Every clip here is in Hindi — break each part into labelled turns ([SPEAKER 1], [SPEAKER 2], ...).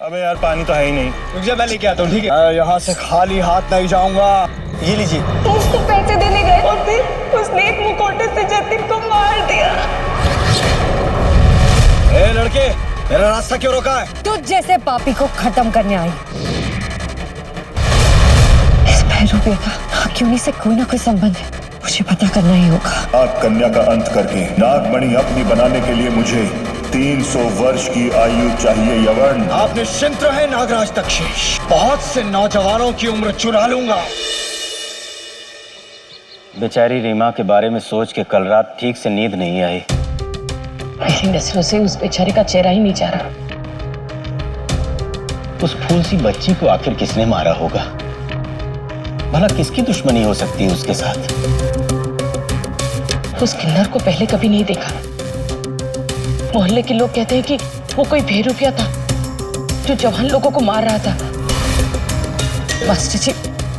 [SPEAKER 1] अबे यार पानी तो है ही नहीं।
[SPEAKER 2] रुक जा, मैं लेके आता हूँ, ठीक है? मैं यहाँ से खाली हाथ नहीं जाऊंगा। ये लीजिए।
[SPEAKER 3] उसको पैसे देने गए और फिर उसने एक मुखौटे से जतिन को मार दिया।
[SPEAKER 2] ए लड़के, मेरा रास्ता क्यों रोका है?
[SPEAKER 4] तुझ जैसे पापी को खत्म करने आई। इस भैरूपिया का क्यों से कोई ना कोई संबंध है, मुझे पता करना ही होगा।
[SPEAKER 5] नाग कन्या का अंत करके नागमणि अपनी बनाने के लिए मुझे 300 वर्ष की आयु चाहिए यवन।
[SPEAKER 2] आप निश्चिंत रहे नागराज तक्षेश, बहुत से नौजवानों की उम्र चुरा लूंगा।
[SPEAKER 6] बेचारी रीमा के बारे में सोच के कल रात ठीक से नींद नहीं आई।
[SPEAKER 3] मेरी नजरों से उस बेचारे का चेहरा ही नहीं जा रहा।
[SPEAKER 6] उस फूल सी बच्ची को आखिर किसने मारा होगा? भला किसकी दुश्मनी हो सकती है उसके साथ?
[SPEAKER 3] उस किन्नर को पहले कभी नहीं देखा। मोहल्ले के लोग कहते हैं कि वो कोई भेरूपिया था जो जवान लोगों को मार रहा था। मास्टर जी,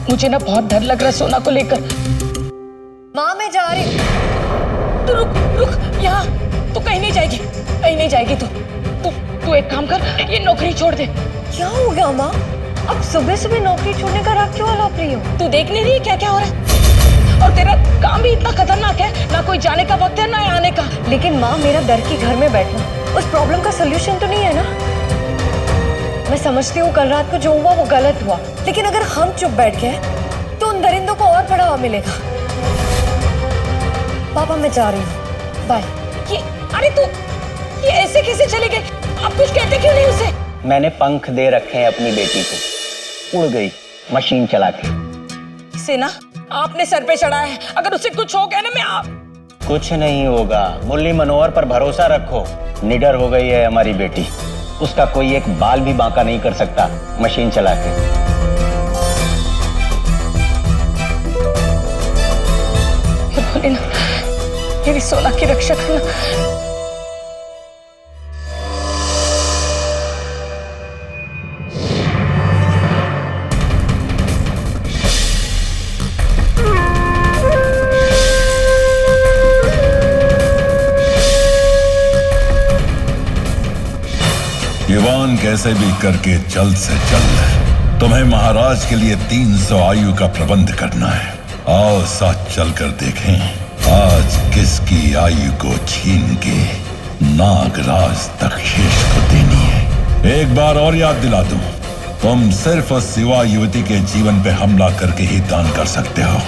[SPEAKER 3] मुझे ना बहुत डर लग रहा सोना को लेकर।
[SPEAKER 4] माँ मैं जा रही।
[SPEAKER 3] तू रुक यहाँ, तू कहीं नहीं जाएगी, कहीं नहीं जाएगी। तू एक काम कर, ये नौकरी छोड़ दे।
[SPEAKER 4] क्या हो गया माँ? अब सुबह सुबह नौकरी छोड़ने का राग क्यों आलाप रही हो?
[SPEAKER 3] तू देख नहीं रही क्या क्या हो रहा है? और तेरा काम भी इतना खतरनाक है, ना कोई जाने का वक्त है ना आने का।
[SPEAKER 4] लेकिन माँ, मेरा डर की घर में बैठना उस प्रॉब्लम का सोल्यूशन तो नहीं है ना। मैं समझती हूँ कल रात को जो हुआ वो गलत हुआ, लेकिन अगर हम चुप बैठ गए तो उन दरिंदों को और बढ़ावा मिलेगा। पापा मैं जा रही हूँ, बाय।
[SPEAKER 3] अरे तू ये ऐसे कैसे चले गए? आप कुछ कहते क्यों नहीं उसे?
[SPEAKER 6] मैंने पंख दे रखे हैं अपनी बेटी को, उड़ गई मशीन चला के।
[SPEAKER 3] सेना, आपने सर पे चढ़ाया है, अगर उसे कुछ हो गया ना मैं आप।
[SPEAKER 6] कुछ नहीं होगा, मुरली मनोहर पर भरोसा रखो। निडर हो गई है हमारी बेटी, उसका कोई एक बाल भी बांका नहीं कर सकता मशीन चला के।
[SPEAKER 3] मेरी सोना की रक्षा करना।
[SPEAKER 5] युवान कैसे भी करके जल्द से जल्द तुम्हें महाराज के लिए 300 आयु का प्रबंध करना है। आओ साथ चलकर देखें आज किसकी आयु को छीन के नागराज तक्षेश को देनी है। एक बार और याद दिला दूं, तुम सिर्फ उस सिवा युवती के जीवन पे हमला करके ही दान कर सकते हो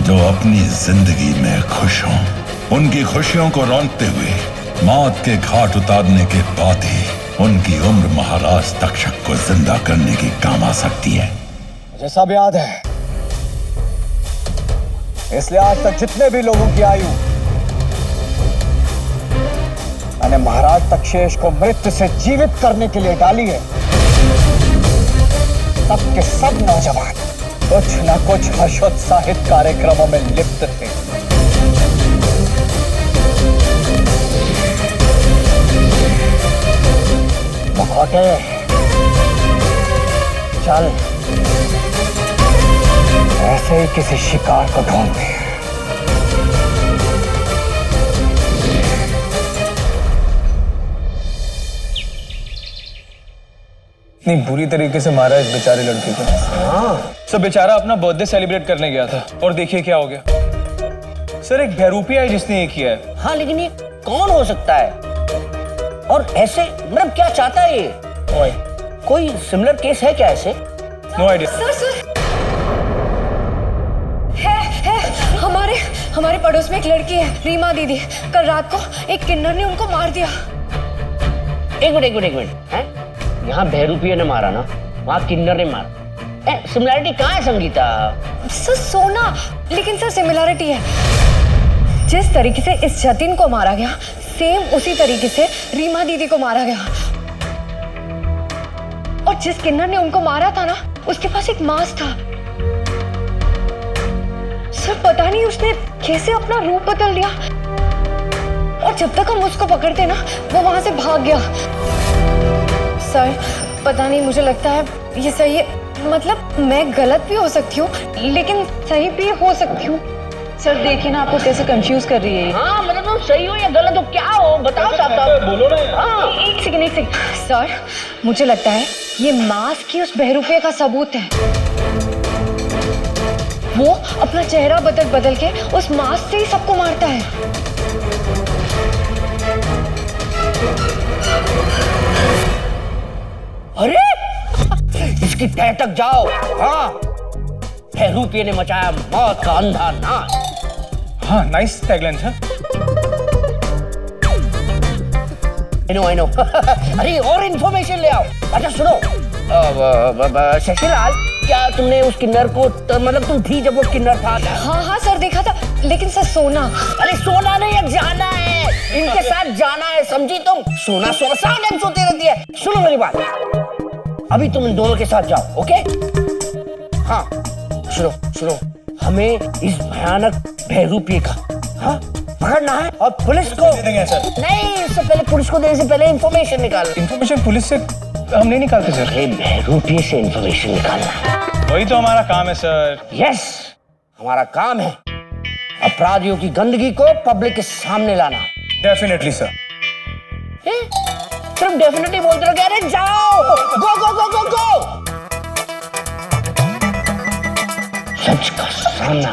[SPEAKER 5] जो अपनी जिंदगी में खुश हो। उनकी खुशियों को रौंदते हुए मौत के घाट उतारने के बाद ही उनकी उम्र महाराज तक्षक को जिंदा करने की काम आ सकती है।
[SPEAKER 2] मुझे सब याद है, इसलिए आज तक जितने भी लोगों की आयु मैंने महाराज तक्षेश को मृत्यु से जीवित करने के लिए डाली है, सब के सब नौजवान कुछ न कुछ हर्षोत्साहित कार्यक्रमों में लिप्त थे। मुखौटे, चल ऐसे ही किसी शिकार को ढूंढते हैं।
[SPEAKER 1] इतनी बुरी तरीके से मारा इस बेचारे लड़के को।
[SPEAKER 2] हाँ,
[SPEAKER 1] सर बेचारा अपना बर्थडे सेलिब्रेट करने गया था और देखिए क्या हो गया। सर एक भैरूपिया है जिसने ये किया है।
[SPEAKER 6] हाँ लेकिन ये कौन हो सकता है और ऐसे मतलब क्या चाहता है ये?
[SPEAKER 1] ओए,
[SPEAKER 6] कोई सिमिलर केस है क्या ऐसे?
[SPEAKER 1] No idea.
[SPEAKER 4] सर है हमारे पड़ोस में एक लड़की है, रीमा दीदी। कल रात को एक किन्नर ने उनको मार दिया।
[SPEAKER 6] एक मिनट हैं? यहाँ भैरूपिया ने मारा ना, वहाँ किन्नर ने मारा। सिमिलरिटी कहाँ है संगीता?
[SPEAKER 4] सर सोना, लेकिन सर सिमिलरिटी है। जिस तरीके से इस जतिन को मारा गया, सेम उसी तरीके से रीमा दीदी को मारा गया। और जिस किन्नर ने उनको मारा था ना, उसके पास एक मास्क था। सर पता नहीं उसने कैसे अपना रूप बदल लिया, और जब तक हम उसको पकड़ते ना, वो वहां से भाग गया। सर पता नहीं, मुझे लगता है ये सही है। मतलब मैं गलत भी हो सकती हूँ, लेकिन सही भी हो सकती हूँ।
[SPEAKER 3] सर देखिए ना, आपको कैसे कंफ्यूज कर रही है।
[SPEAKER 6] हाँ मतलब
[SPEAKER 3] बताओ सही हो या गलत हो, क्या हो बताओ साहब साहब।
[SPEAKER 1] बोलो ना यार।
[SPEAKER 3] हाँ
[SPEAKER 4] एक सेकंड सर, मुझे लगता है ये मास्क ही उस बहरूपिया का सबूत है। वो अपना चेहरा बदल बदल के उस मास्क से ही सबको मारता है।
[SPEAKER 3] अरे इसकी तह तक जाओ। हाँ, बहरूपिये ने मचाया मौत का अंधा नाच।
[SPEAKER 1] हाँ, nice tagline sir.
[SPEAKER 3] I know. अरे और इन्फॉर्मेशन ले आओ। अच्छा सुनो, शशिलाल, क्या तुमने उस किन्नर को, मतलब तुम थी जब वो किन्नर था?
[SPEAKER 4] हाँ सर, देखा था, लेकिन सर सोना।
[SPEAKER 3] अरे सोना नहीं, अब जाना है, इनके साथ जाना है, समझी तुम? सोना सारा टाइम सोती रहती है। सुनो मेरी बात, अभी तुम इन दोनों के साथ जाओ, ओके? हाँ, सुनो, हमें इस भयानक बहरूपिये का पकड़ना है और पुलिस को
[SPEAKER 1] दे देंगे सर।
[SPEAKER 3] नहीं, इससे पहले पुलिस को देने से पहले इंफॉर्मेशन निकाल।
[SPEAKER 1] इन्फॉर्मेशन पुलिस से हम नहीं निकालते सर।
[SPEAKER 3] अरे बहरूपिये से इंफॉर्मेशन निकालना है।
[SPEAKER 1] वही तो हमारा काम है सर।
[SPEAKER 3] यस, हमारा काम है अपराधियों की गंदगी को पब्लिक के सामने लाना।
[SPEAKER 1] Definitely sir.
[SPEAKER 3] सिर्फ डेफिनेटली बोलते रहो। अरे जाओ, गो। सच का सामना।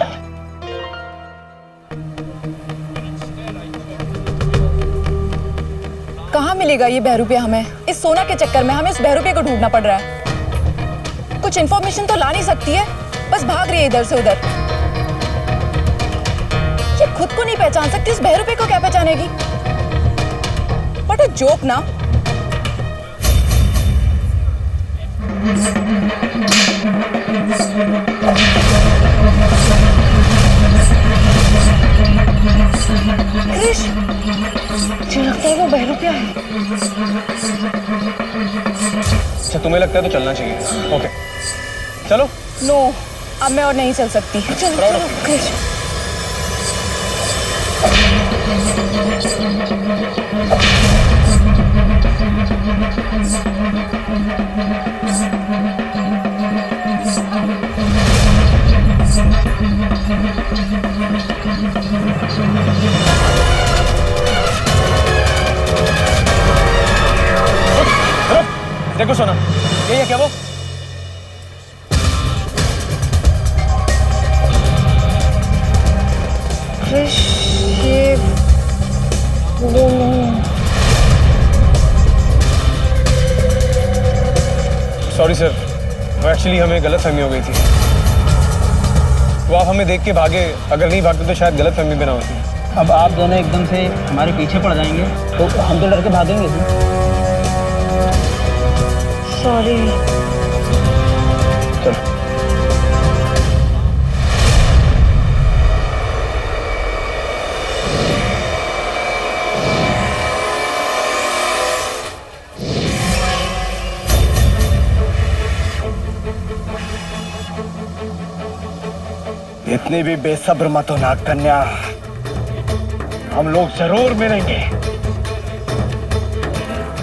[SPEAKER 7] कहाँ मिलेगा ये बहरूपिया हमें? इस सोना के चक्कर में हमें इस बहरूपिये को ढूंढना पड़ रहा है। कुछ इन्फॉर्मेशन तो ला नहीं सकती है, बस भाग रही है इधर से उधर। ये खुद को नहीं पहचान सकती, इस बहरूपिये को क्या पहचानेगी? व्हाट अ जोक ना।
[SPEAKER 4] क्रिश, मुझे लगता है वो बहरूपिया है।
[SPEAKER 1] अच्छा, तुम्हें लगता है तो चलना चाहिए। ओके, चलो।
[SPEAKER 7] नो, अब मैं और नहीं चल सकती।
[SPEAKER 4] चलो क्रिश।
[SPEAKER 1] देखो सोना, ये है क्या वो?
[SPEAKER 4] क्रिश, ये वो
[SPEAKER 1] सॉरी सर, वो एक्चुअली हमें गलतफहमी हो गई थी। वो आप हमें देख के भागे, अगर नहीं भागते तो शायद गलतफहमी भी ना होती।
[SPEAKER 6] अब आप दोनों एकदम से हमारे पीछे पड़ जाएंगे तो हम तो डर के भागेंगे।
[SPEAKER 4] सॉरी।
[SPEAKER 1] चलो।
[SPEAKER 2] इतनी भी बेसब्र मत हो नाग कन्या, हम लोग जरूर मिलेंगे।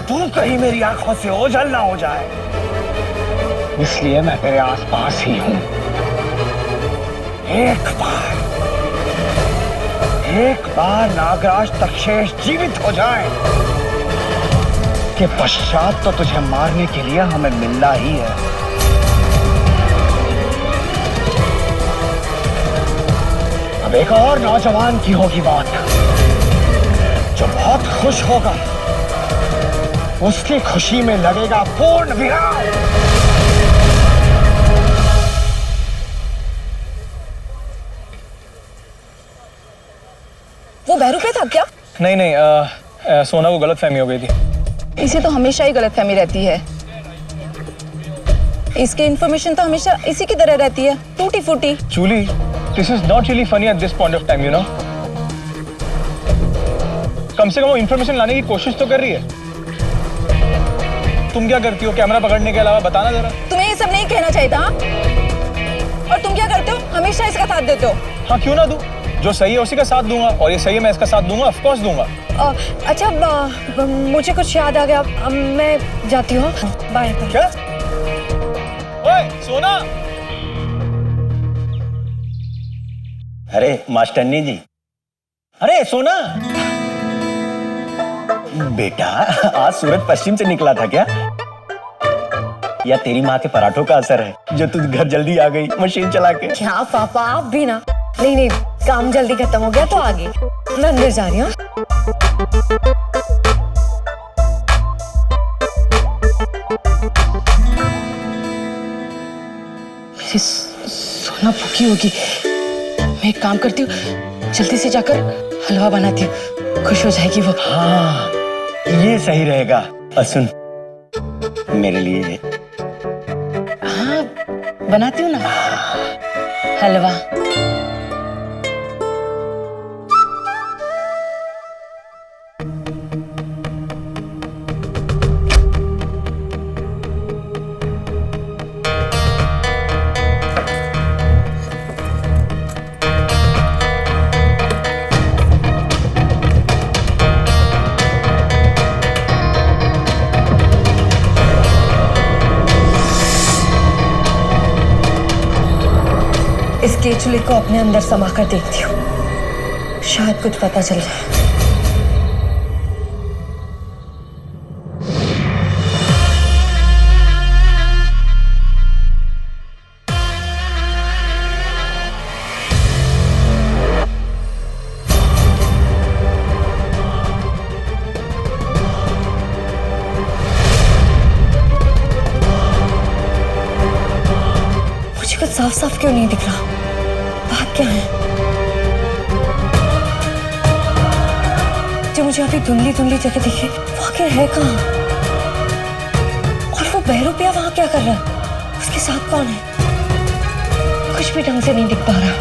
[SPEAKER 2] तू कहीं मेरी आंखों से ओझल ना हो जाए, इसलिए मैं तेरे आसपास ही हूं। एक बार नागराज तक्षेश जीवित हो जाए के पश्चात तो तुझे मारने के लिए हमें मिलना ही है। अब एक और नौजवान की होगी बात, जो बहुत खुश होगा। उसकी खुशी में लगेगा पूर्ण विराम।
[SPEAKER 7] वो बहरूपिया था क्या?
[SPEAKER 1] नहीं, सोना को गलतफहमी हो गई थी।
[SPEAKER 7] इसे तो हमेशा ही गलतफहमी रहती है। इसकी इन्फॉर्मेशन तो हमेशा इसी की तरह रहती है, टूटी फूटी।
[SPEAKER 1] Jully, this is not really funny at this point of time, you know? कम से कम वो इन्फॉर्मेशन लाने की कोशिश तो कर रही है। तुम क्या करती हो कैमरा पकड़ने के अलावा, बताना जरा।
[SPEAKER 7] तुम्हें ये सब नहीं कहना चाहिए था, हाँ? और तुम क्या करते हो? हमेशा इसका साथ देते हो।
[SPEAKER 1] हाँ, क्यों ना दूं? जो सही है उसी का साथ दूंगा, और ये सही है मैं इसका साथ दूंगा, ऑफ कोर्स दूंगा।
[SPEAKER 4] अच्छा, मुझे कुछ याद आ गया, मैं जाती हूँ। बाय।
[SPEAKER 1] क्या? ओए सोना!
[SPEAKER 6] अरे मास्टरनी जी, अरे सोना। बेटा आज सूरज पश्चिम से निकला था क्या? या तेरी माँ के पराठों का असर है जो तू घर जल्दी आ गई मशीन चला के?
[SPEAKER 4] क्या पापा आप भी ना। नहीं नहीं, काम जल्दी खत्म हो गया तो आ गई। मैं अंदर जा रही हूँ। मेरी सोना भूखी होगी। मैं एक काम करती हूँ, जल्दी से जाकर हलवा बनाती हूँ, खुश हो जाएगी वो।
[SPEAKER 6] हाँ ये सही रहेगा। और सुन मेरे लिए।
[SPEAKER 4] हाँ बनाती हूँ ना हलवा। इस केचुली को अपने अंदर समा कर देखती हूँ, शायद कुछ पता चल जाए। मुझे कुछ साफ साफ क्यों नहीं दिख रहा? बात क्या है जो मुझे अभी धुंधली धुंधली जगह दिखी? वो आखिर है कहाँ? और वो बहरूपिया वहां क्या कर रहा है? उसके साथ कौन है? कुछ भी ढंग से नहीं दिख पा रहा।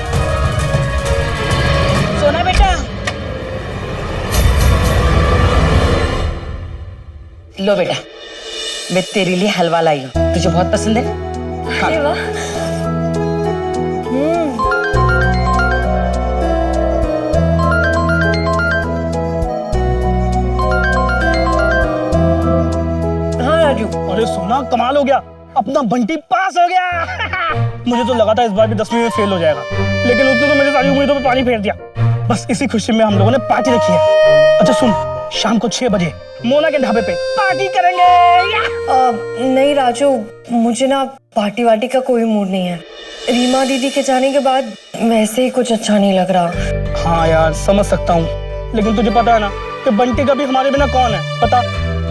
[SPEAKER 3] सोना बेटा, लो बेटा, मैं तेरे लिए हलवा लाई हूँ, तुझे बहुत पसंद है।
[SPEAKER 4] अरे वाह।
[SPEAKER 2] अरे सोना कमाल हो गया, अपना बंटी पास हो गया। मुझे तो लगा था इस बार भी 10वीं में फेल हो जाएगा, लेकिन उसने तो मेरे सारी उम्मीदों पे पानी फेर दिया। बस इसी खुशी में हम लोगों ने पार्टी रखी है। अच्छा सुन, शाम को 6 बजे मोना के ढाबे पे पार्टी करेंगे।
[SPEAKER 4] नहीं राजू, मुझे ना पार्टी वार्टी का कोई मूड नहीं है। रीमा दीदी के जाने के बाद वैसे ही कुछ अच्छा नहीं लग रहा।
[SPEAKER 2] हाँ यार समझ सकता हूँ, लेकिन तुझे पता है ना कि बंटी का भी हमारे बिना कौन है पता।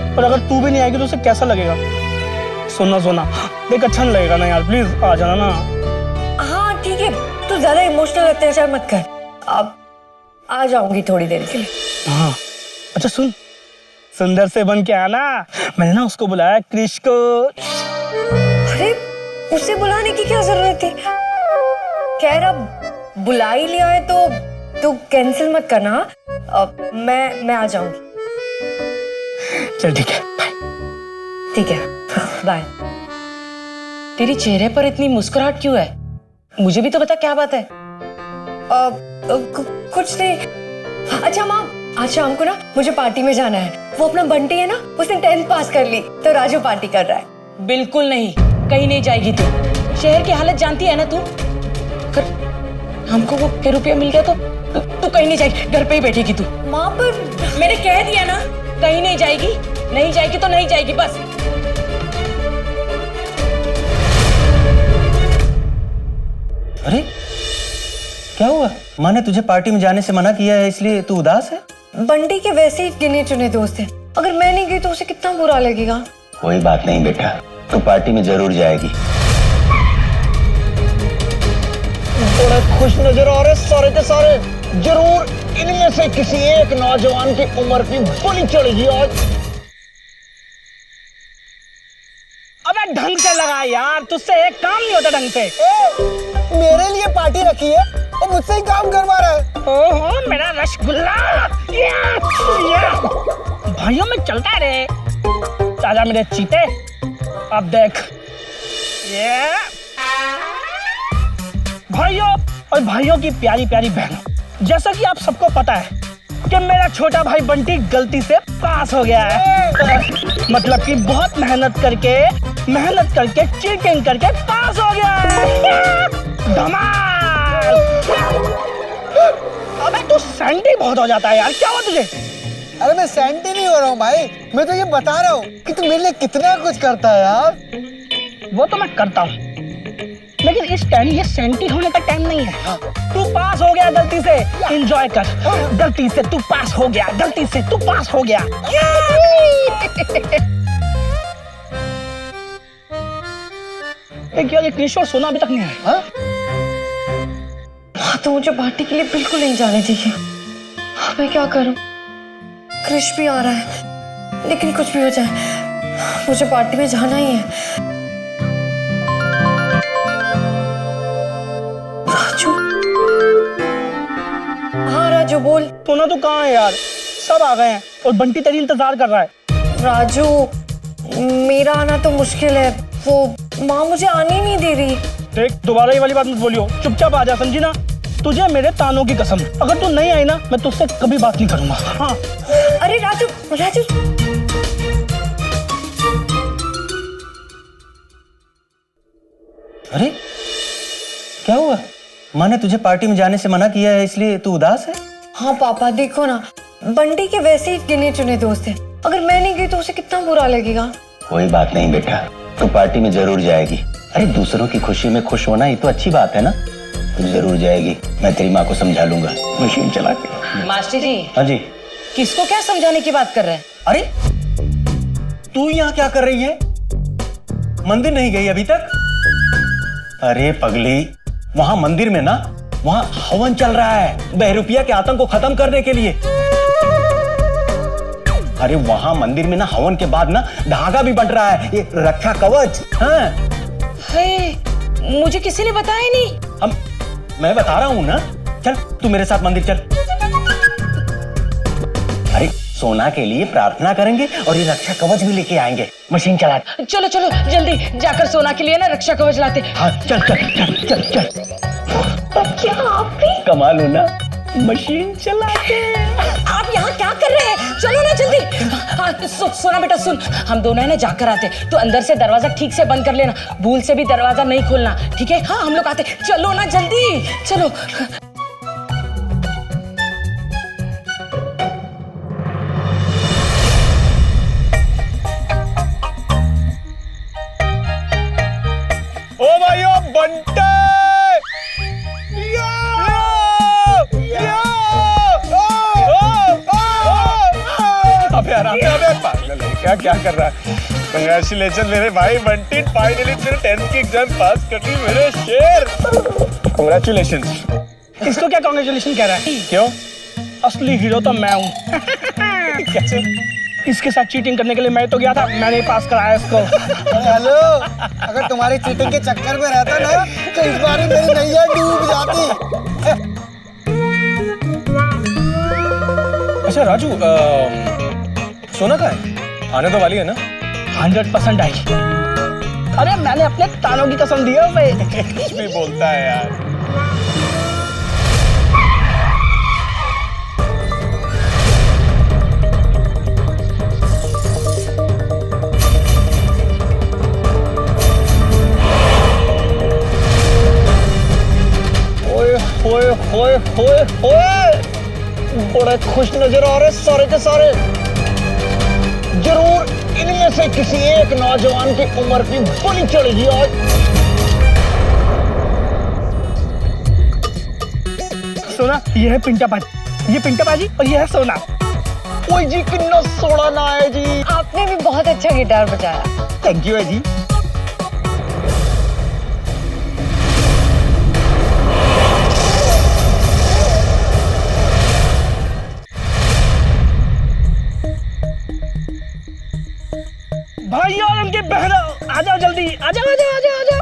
[SPEAKER 2] और अगर तू भी नहीं आएगी तो उसे कैसा लगेगा? सोना सोना देख, अच्छा नहीं लगेगा ना यार, प्लीज आ जाना ना।
[SPEAKER 4] हाँ ठीक है, तू ज्यादा इमोशनल अत्याचार मत कर। अब आ जाऊंगी थोड़ी देर के लिए।
[SPEAKER 2] हाँ अच्छा सुन, सुंदर से बन के आना। मैंने ना उसको बुलाया, क्रिश को।
[SPEAKER 4] अरे उसे बुलाने की क्या जरूरत थी? खैर अब बुला ही लिया है तो तू कैंसिल मत करना। अब मैं आ जाऊंगी।
[SPEAKER 2] चल ठीक है, बाय।
[SPEAKER 4] ठीक है, बाय।
[SPEAKER 3] तेरी चेहरे पर इतनी मुस्कुराहट क्यों है? मुझे भी तो बता क्या बात है।
[SPEAKER 4] कुछ नहीं। अच्छा माँ, आज शाम को ना मुझे पार्टी में जाना है। वो अपना बंटी है ना, उसने 10th पास कर ली, तो राजू पार्टी कर रहा है।
[SPEAKER 3] बिल्कुल नहीं, कहीं नहीं जाएगी तू। शहर की हालत जानती है ना तू। अगर हमको वो ₹1 मिल गया तो तू कहीं नहीं जाएगी, घर पे ही बैठेगी तू।
[SPEAKER 4] माँ पर
[SPEAKER 3] मैंने कह दिया ना, कहीं नहीं जाएगी। नहीं जाएगी तो नहीं जाएगी बस।
[SPEAKER 6] अरे क्या हुआ? माँ ने तुझे पार्टी में जाने से मना किया है इसलिए तू उदास है?
[SPEAKER 4] बंटी के वैसे ही गिने चुने दोस्त हैं। अगर मैं नहीं गई तो उसे कितना बुरा लगेगा।
[SPEAKER 6] कोई बात नहीं बेटा, तू पार्टी में जरूर जाएगी।
[SPEAKER 2] बड़े खुश नजर आ रहे सारे के सारे। जरूर इनमें से किसी एक नौजवान की उम्र की गोली चढ़ेगी आज। अबे ढंग से लगा यार, तुझसे एक काम नहीं होता ढंग से।
[SPEAKER 8] मेरे लिए पार्टी रखी है और मुझसे ही काम करवा रहा है।
[SPEAKER 2] ओहो मेरा रसगुल्ला। भाइयों में चलता रे। ताजा मेरे चीते। अब देख ये भाइयों और भाइयों की प्यारी प्यारी बहनों, जैसा कि आप सबको पता है कि मेरा छोटा भाई बंटी गलती से पास हो गया है। मतलब कि बहुत मेहनत करके चीटिंग करके पास हो गया है। धमाल। अबे तू सैंडी बहुत हो जाता है यार, क्या हुआ तुझे?
[SPEAKER 8] अरे मैं सेंटी नहीं हो रहा हूँ भाई, मैं तो ये बता रहा हूँ कि तू मेरे लिए कितना कुछ करता है यार।
[SPEAKER 2] वो तो मैं करता हूँ, लेकिन इस टाइम ये सेंटी होने का टाइम नहीं है। तू पास हो गया गलती से, एंजॉय कर। गलती से तू पास हो गया, गलती से तू पास हो गया। यार एक और सोना अभी तक नहीं आया।
[SPEAKER 4] हाँ तो मुझे पार्टी के लिए बिल्कुल नहीं जाने चाहिए। अब मैं क्या करूं? क्रिश भी आ रहा है, लेकिन कुछ भी हो जाए मुझे पार्टी में जाना ही है। राजू, हाँ राजू बोल।
[SPEAKER 2] सोना तो कहाँ है यार? सब आ गए हैं और बंटी तेरी इंतजार कर रहा है।
[SPEAKER 4] राजू मेरा आना तो मुश्किल है, वो माँ मुझे आने नहीं दे रही।
[SPEAKER 2] देख दोबारा ये वाली बात मत बोलियो, चुपचाप आ जा, समझी ना? तुझे मेरे तानों की कसम, अगर तू नहीं आई ना मैं तुझसे कभी बात नहीं करूंगा। हाँ।
[SPEAKER 4] अरे राजू राजू,
[SPEAKER 6] अरे क्या हुआ? माँ ने तुझे पार्टी में जाने से मना किया है इसलिए तू उदास है?
[SPEAKER 4] हाँ पापा देखो ना, बंटी के वैसे ही गिने चुने दोस्त हैं, अगर मैं नहीं गई तो उसे कितना बुरा लगेगा।
[SPEAKER 6] कोई बात नहीं बेटा, तू पार्टी में जरूर जाएगी। अरे दूसरों की खुशी में खुश होना ये तो अच्छी बात है ना। तू जरूर जाएगी, मैं तेरी माँ को समझा लूंगा मशीन चला के।
[SPEAKER 9] मास्टर जी।
[SPEAKER 6] हाँ जी।
[SPEAKER 9] किसको क्या समझाने की बात कर रहे हैं?
[SPEAKER 6] अरे तू यहाँ क्या कर रही है? मंदिर नहीं गई अभी तक? अरे पगली, वहां मंदिर में ना वहां हवन चल रहा है बहरूपिया के आतंक को खत्म करने के लिए। अरे वहां मंदिर में ना हवन के बाद ना धागा भी बंट रहा है, ये रक्षा कवच। हाँ।
[SPEAKER 9] मुझे किसी ने बताया नहीं।
[SPEAKER 6] हम मैं बता रहा हूं ना, चल तू मेरे साथ मंदिर चल। अरे सोना के लिए प्रार्थना करेंगे और ये रक्षा कवच भी लेके आएंगे। मशीन चला।
[SPEAKER 9] चलो चलो जल्दी जाकर सोना के लिए ना रक्षा कवच लाते।
[SPEAKER 6] हाँ चल चल चल चल चल।
[SPEAKER 4] क्या आप भी?
[SPEAKER 6] कमाल हो ना, मशीन चला के।
[SPEAKER 9] आप यहाँ क्या कर रहे हैं? चलो ना जल्दी। हाँ सोना बेटा सुन, हम दोनों है ना जाकर आते, तो अंदर से दरवाजा ठीक से बंद कर लेना, भूल से भी दरवाजा नहीं खोलना, ठीक है? हाँ हम लोग आते, चलो ना जल्दी चलो।
[SPEAKER 1] ओ भाइयों बंटे! अबे आराम से, अबे पागल है क्या? क्या कर रहा है? कंग्रेचुलेशन मेरे भाई बंटी, फाइनली तेरे 10th की एग्जाम पास कर दी मेरे शेर। कंग्रेचुलेशन।
[SPEAKER 2] इसको क्या कांग्रेचुलेशन कह रहा है?
[SPEAKER 1] क्यों?
[SPEAKER 2] असली हीरो तो मैं हूँ।
[SPEAKER 1] कैसे?
[SPEAKER 2] इसके साथ चीटिंग करने के लिए मैं तो गया था, मैंने ही पास कराया इसको।
[SPEAKER 8] अरे हेलो, अगर तुम्हारी चीटिंग के चक्कर में रहता ना तो इस बार मेरी नैया डूब जाती।
[SPEAKER 1] अच्छा राजू, सोना कहाँ है? आने तो वाली है ना?
[SPEAKER 2] 100% आई। अरे मैंने अपने तानों की कसम दी है उसे।
[SPEAKER 1] कुछ भी बोलता है यार।
[SPEAKER 8] होए होए होए होए, बड़े खुश नजर आ रहे सारे के सारे। जरूर इनमें से किसी एक नौजवान की उम्र की बलि चढ़ेगी आज।
[SPEAKER 2] सोना ये है पिंटा बाजी, ये पिंटा बाजी और ये है सोना।
[SPEAKER 8] ओए जी कितना सोना ना है जी।
[SPEAKER 4] आपने भी बहुत अच्छा गिटार बजाया।
[SPEAKER 8] थैंक यू है जी।
[SPEAKER 2] भाइयों और उनकी बहनों आ जाओ जल्दी, आ जाओ आ जाओ आ जाओ आ जाओ।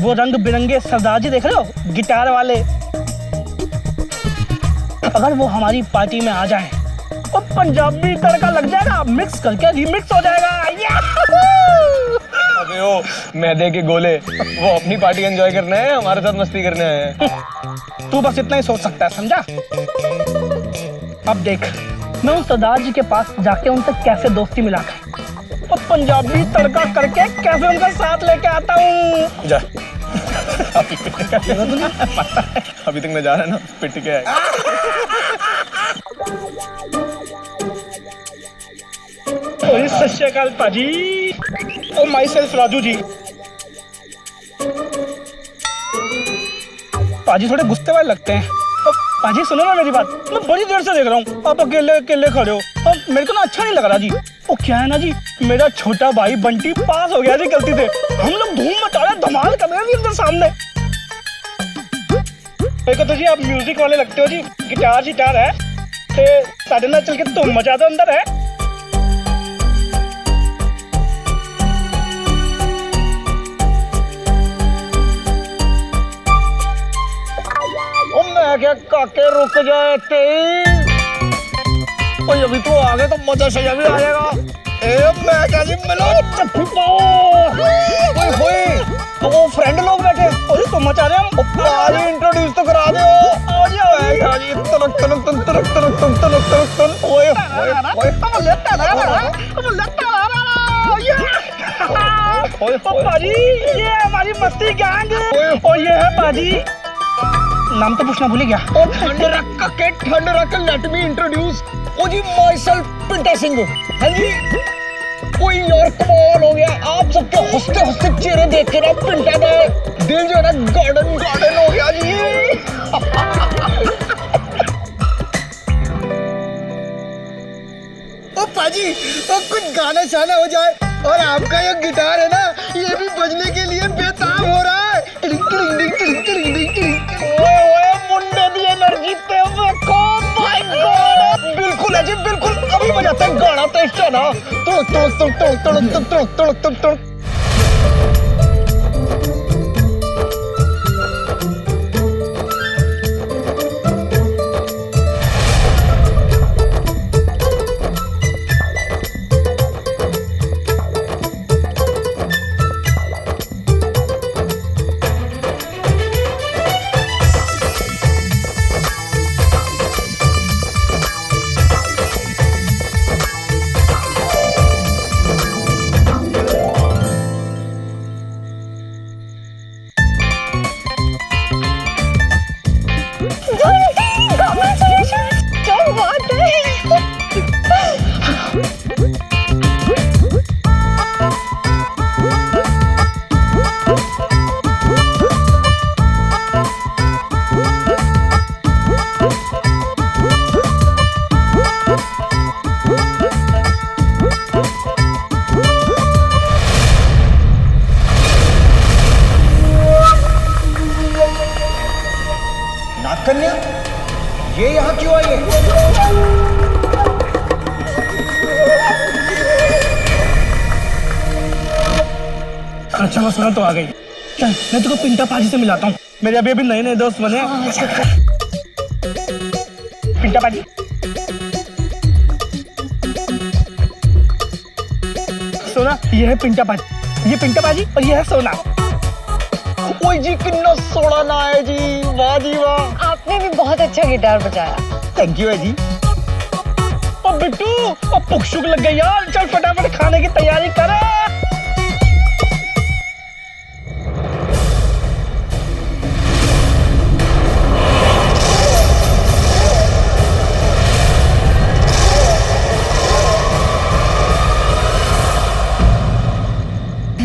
[SPEAKER 2] वो रंग बिरंगे सरदार जी देख रहे हो, गिटार वाले, अगर वो हमारी पार्टी में आ जाएं तो पंजाबी तड़का लग जाएगा, मिक्स करके रिमिक्स हो जाएगा।
[SPEAKER 1] अबे ओ मैदे के गोले, वो अपनी पार्टी एंजॉय करना है, हमारे साथ मस्ती करना है।
[SPEAKER 2] तू बस इतना ही सोच सकता है, समझा? अब देख मैं उन सरदार जी के पास जाके उनसे कैसे दोस्ती मिला कर और पंजाबी तड़का करके कैसे उनका साथ लेके आता हूँ।
[SPEAKER 1] जा। अभी तक नजारा है ना, पिट के आएगा।
[SPEAKER 2] ओए सत श्री अकाल पाजी। ओ माई सेल्फ राजू जी। पाजी थोड़े गुस्से वाले लगते हैं। पाजी सुनो ना मेरी बात, मैं बड़ी देर से देख रहा हूँ आप अकेले अकेले खड़े हो और मेरे को ना अच्छा नहीं लग रहा जी। वो क्या है ना जी, मेरा छोटा भाई बंटी पास हो गया जी गलती से। हम लोग धूम मचा रहे, धमाल कर रहे हैं अंदर सामने। देखो तो जी आप म्यूजिक वाले लगते हो जी, गिटार शिटार है ते साढ़े ना चल के तुम मचा दो अंदर है। मैं क्या काके रुक जाए थे, अभी तो आ गए तो मजा सही भी आ जाएगा। मैं क्या जी मिलो चप्पू पाओ। तो वो फ्रेंड लोग बैठे और तो मचा रहे हम। आज इंट्रोड्यूस तो करा दो। आज जी तनक तनक तन तनक तनक तन तनक तनक तन। ओए ओए हम लेता पाजी, ये हमारी मस्ती गैंग और ये है पाजी। नाम तो पूछना भूल गया। ओ ठंड रख लेट मी इंट्रोड्यूस। ओ जी माई सेल्फ पिंटा सिंह। हाँ जी कोई यार कमाल हो गया, आप सबके हंसते हंसते चेहरे देख के ना पिंटा का दिल जो है ना गार्डन हो गया जी।
[SPEAKER 8] ओ पाजी, ओ कुछ गाना शाना हो जाए। और आपका ये गिटार है ना, ये भी बजने के लिए बेताब हो रहा है। टिड़िंग टिड़िंग टिड़िंग टिड़िंग टिड़िंग टिड़िंग।
[SPEAKER 2] ओए मुंडे दी एनर्जी पे देखो, माय गॉड। बिल्कुल है जी बिल्कुल, अभी बजाते हैं गाना तो इसका ना तुड़क तुड़क तुड़क तुड़क तुड़क तुड़क तुड़क तुड़क तुड़क।
[SPEAKER 6] नागकन्या, ये यहाँ क्यों आई है?
[SPEAKER 2] अच्छा मैं सुना तो आ गई। चल मैं तुझको पिंटा पाजी से मिलाता हूँ, मेरे अभी नए नए दोस्त बने। पिंटा पाजी, सोना ये है पिंटा पाजी, ये पिंटा पाजी और ये है सोना। ओए जी कितना सोना ना है जी, वाह जी वाह।
[SPEAKER 4] आपने भी बहुत अच्छा गिटार बजाया।
[SPEAKER 2] थैंक यू है जी। और बिट्टू और पुक्षुक लग गई यार, चल फटाफट खाने की तैयारी कर।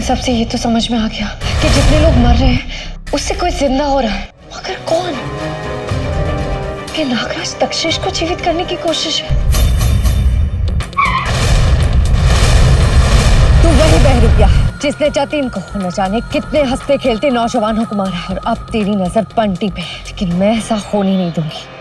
[SPEAKER 4] सबसे ये तो समझ में आ गया कि जितने लोग मर रहे हैं उससे कोई जिंदा हो रहा है, मगर कौन? कि नागराज तक्षेश को जीवित करने की कोशिश है।
[SPEAKER 10] तू वही बहरूपिया जिसने जतीन को न जाने कितने हंसते खेलते नौजवानों को मारा, और अब तेरी नजर बंटी पे है, लेकिन मैं ऐसा होने नहीं दूंगी।